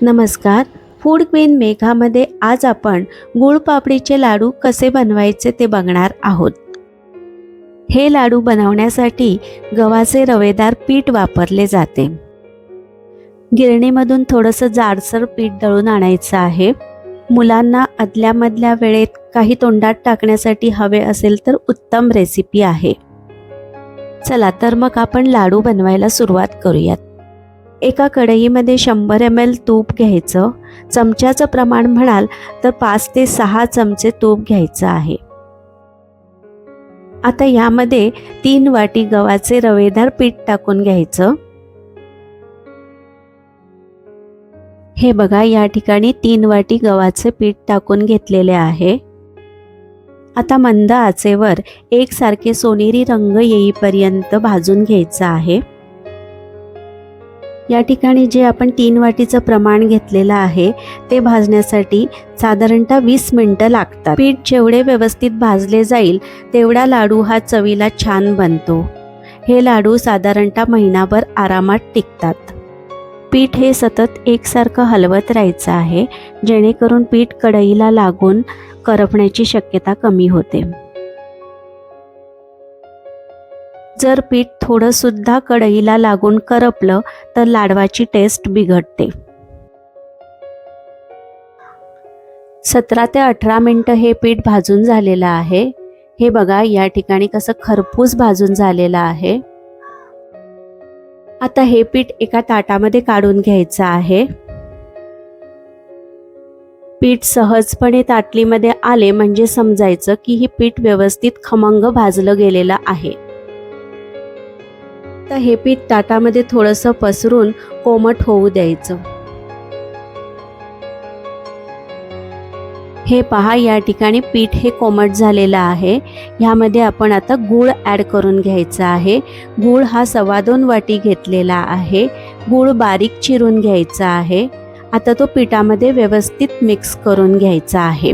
नमस्कार. Food queen मेघामध्ये आज आपण गुळपापडीचे लाडू कसे बनवायचे ते बघणार आहोत. हे लाडू बनवण्यासाठी गव्हाचे रवेदार पीठ वापरले जाते. गिरणीमधून थोडंसं जाडसर पीठ दळून आणायचं आहे. मुलांना आदल्यामधल्या वेळेत काही तोंडात टाकण्यासाठी हवे असेल तर उत्तम रेसिपी आहे. चला तर मग आपण लाडू बनवायला सुरुवात करूयात. एका कढईमध्ये 100 ml तूप घ्यायचं. चमच्याचं प्रमाण म्हणाल तर 5 ते 6 चमचे तूप घ्यायचं आहे. आता यामध्ये 3 वाटी गव्हाचे रवेदार पीठ टाकून घ्यायचं. हे बघा, या ठिकाणी 3 वाटी गव्हाचे पीठ टाकून घेतलेले आहे. आता मंद आचेवर एकसारखे सोनेरी रंग येईपर्यंत भाजून घ्यायचा आहे. या ठिकाणी जे आपण 3 वाटीचं प्रमाण घेतलेलं आहे ते भाजण्यासाठी साधारणतः 20 मिनिटं लागतात. पीठ जेवढे व्यवस्थित भाजले जाईल तेवढा लाडू हा चवीला छान बनतो. हे लाडू साधारणतः महिनाभर आरामात टिकतात. पीठ हे सतत एकसारखं हलवत राहायचं आहे, जेणेकरून पीठ कढईला लागून करपण्याची शक्यता कमी होते. जर पीठ थोडं सुद्धा कढईला लागून करपलं तर लाडवाची टेस्ट बिघडते. 17 ते 18 मिनिटं हे पीठ भाजून झालेलं आहे. हे बघा, या ठिकाणी कसं खरपूस भाजून झालेलं आहे. आता हे पीठ एका ताटामध्ये काढून घ्यायचं आहे. पीठ सहजपणे ताटलीमध्ये आले म्हणजे समजायचं की हे पीठ व्यवस्थित खमंग भाजलं गेलेलं आहे. तर हे पीठ ताटामध्ये थोडंसं पसरून कोमट होऊ द्यायचं. हे पहा, या ठिकाणी पीठ हे कोमट झालेलं आहे. ह्यामध्ये आपण आता गूळ ॲड करून घ्यायचा आहे. गूळ हा 2.25 वाटी घेतलेला आहे. गूळ बारीक चिरून घ्यायचा आहे. आता तो पिठामध्ये व्यवस्थित मिक्स करून घ्यायचा आहे.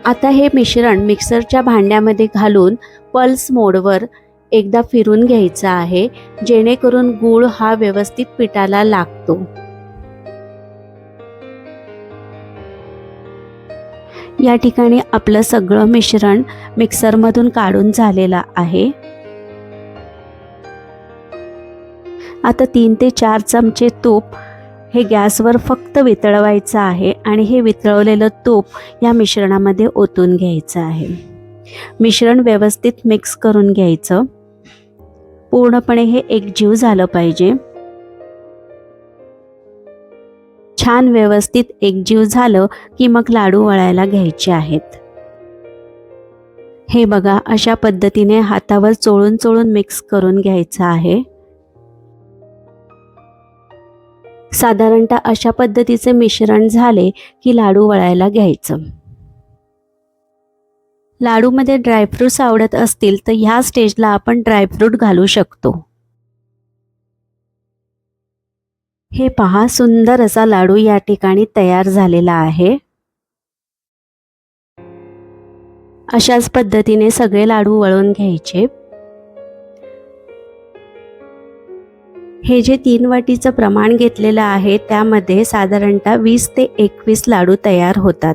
आता हे मिश्रण मिक्सरच्या भांड्यामध्ये घालून पल्स मोडवर एकदा फिरून घ्यायचा आहे, जेणेकरून गूळ हा व्यवस्थित पिठाला लागतो. या ठिकाणी आपलं सगळं मिश्रण मिक्सरमधून काढून झालेलं आहे. आता 3 ते 4 चमचे तूप हे गॅसवर फक्त वितळवायचं आहे आणि हे वितळवलेलं तूप या मिश्रणामध्ये ओतून घ्यायचं आहे. मिश्रण व्यवस्थित मिक्स करून घ्यायचं. पूर्णपणे हे एकजीव झालं पाहिजे. छान व्यवस्थित एकजीव झालं की मग लाडू वळायला घ्यायचे आहेत. हे बघा, अशा पद्धतीने हातावर चोळून चोळून मिक्स करून घ्यायचं आहे. साधारणतः अशा पद्धतीचे मिश्रण झाले की लाडू वळायला घ्यायचं. लाडूमध्ये ड्रायफ्रूट्स आवडत असतील तर ह्या स्टेजला आपण ड्रायफ्रूट घालू शकतो. हे पहा, सुंदर असा लाडू या ठिकाणी तयार झालेला आहे. अशाच पद्धतीने सगळे लाडू वळून घ्यायचे. हे जे 3 वाटीचं प्रमाण घेतलेलं आहे त्यामध्ये साधारणतः 20 ते 21 लाडू तयार होतात.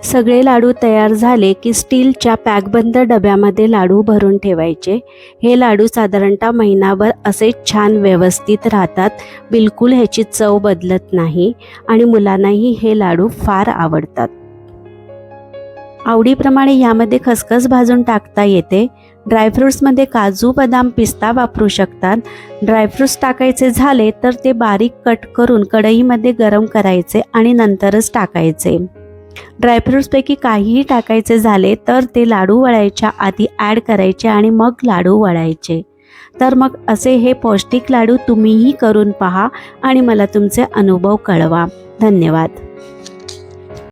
सगळे लाडू तयार झाले की स्टीलच्या पॅकबंद डब्यामध्ये लाडू भरून ठेवायचे. हे लाडू साधारणतः महिनाभर असे छान व्यवस्थित राहतात. बिलकुल ह्याची चव बदलत नाही आणि मुलांनाही हे लाडू फार आवडतात. आवडीप्रमाणे यामध्ये खसखस भाजून टाकता येते. ड्रायफ्रूट्समध्ये काजू, बदाम, पिस्ता वापरू शकतात. ड्रायफ्रूट्स टाकायचे झाले तर ते बारीक कट करून कढईमध्ये गरम करायचे आणि नंतरच टाकायचे. ड्रायफ्रूट्सपैकी काहीही टाकायचे झाले तर ते लाडू वळायच्या आधी ॲड करायचे आणि मग लाडू वळायचे. तर मग असे हे पौष्टिक लाडू तुम्हीही करून पहा आणि मला तुमचे अनुभव कळवा. धन्यवाद.